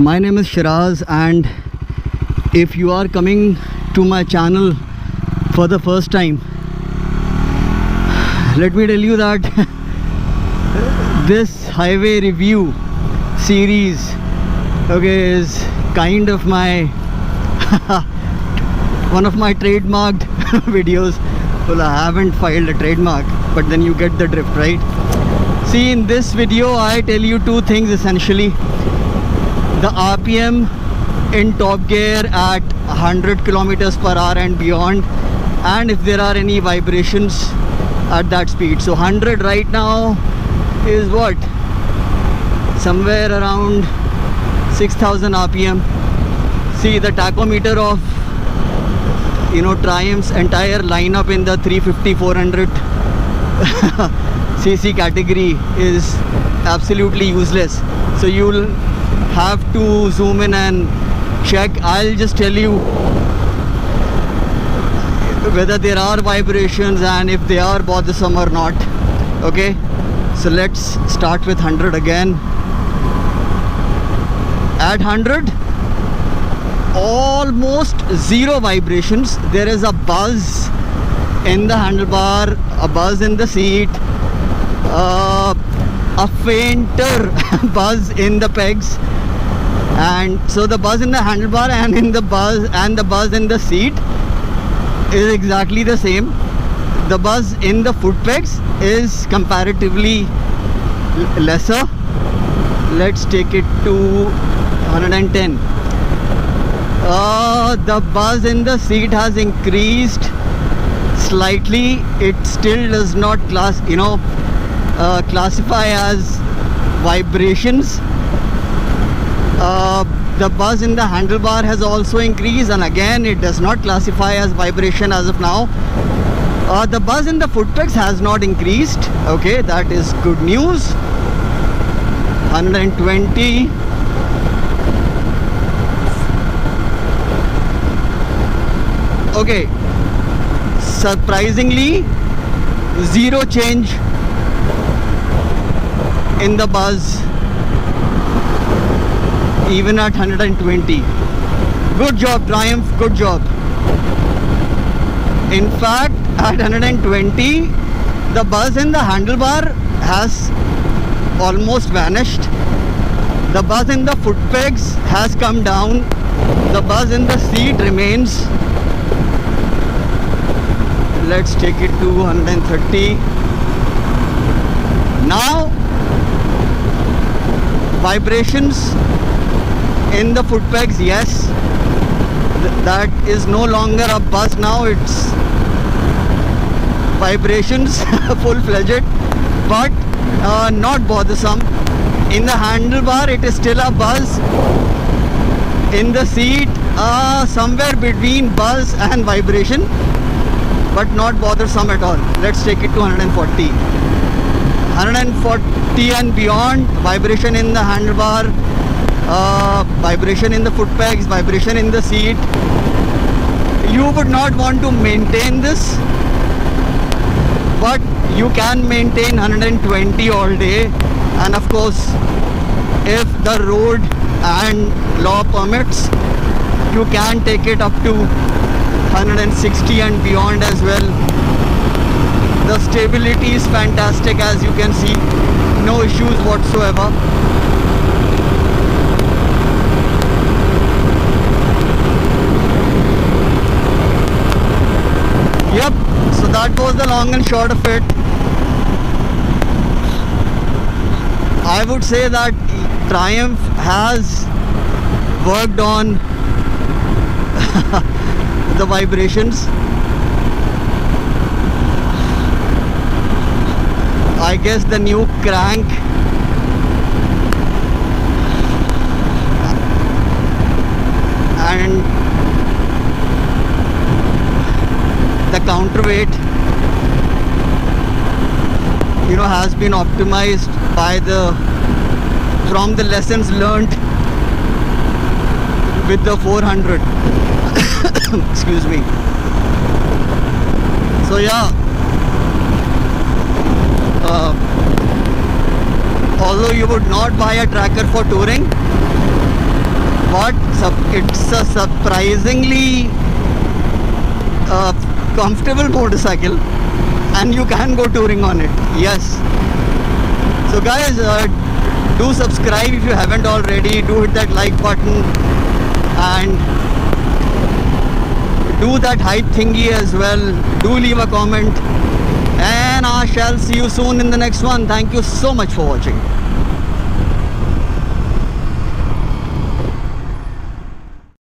My name is Shiraz, and if you are coming to my channel for the first time, let me tell you that this highway review series, okay, is kind of my one of my trademarked videos. Well, I haven't filed a trademark, but then you get the drift, right? See, in this video I tell you two things essentially: the RPM in top gear at 100 kilometers per hour and beyond, and if there are any vibrations at that speed. So 100 right now is what, somewhere around 6000 RPM. See, the tachometer of Triumph's entire lineup in the 350 400 cc category is absolutely useless, so you'll have to zoom in and check. I'll just tell you whether there are vibrations and if they are bothersome or not. Okay, so let's start with 100 again. At 100, almost zero vibrations. There is a buzz in the handlebar, a buzz in the seat, a fainter buzz in the pegs, and so the buzz in the handlebar and the buzz in the seat is exactly the same. The buzz in the foot pegs is comparatively lesser. Let's take it to 110. The buzz in the seat has increased slightly. It still does not classify as vibrations. The buzz in the handlebar has also increased, and again it does not classify as vibration as of now. The buzz in the foot pegs has not increased. Okay, that is good news. 120. Okay, surprisingly zero change in the buzz even at 120. Good job, Triumph, good job. In fact, at 120, the buzz in the handlebar has almost vanished. The buzz in the foot pegs has come down. The buzz in the seat remains. Let's take it to 130. Now, vibrations in the foot pegs, yes, that is no longer a buzz now, it's vibrations full-fledged, but not bothersome. In the handlebar it is still a buzz. In the seat, somewhere between buzz and vibration, but not bothersome at all. Let's take it to 140. 140 and beyond, vibration in the handlebar, vibration in the foot pegs, vibration in the seat. You would not want to maintain this, but you can maintain 120 all day, and of course if the road and law permits, you can take it up to 160 and beyond as well. The stability is fantastic, as you can see, no issues whatsoever. Yep, so that was the long and short of it. I would say that Triumph has worked on the vibrations. I guess the new crank and the counterweight has been optimized from the lessons learned with the 400. Excuse me. So yeah, although you would not buy a tracker for touring, but it's a surprisingly comfortable motorcycle, and you can go touring on it. Yes. So guys, do subscribe if you haven't already. Do hit that like button and do that hype thingy as well. Do leave a comment, and I shall see you soon in the next one. Thank you so much for watching.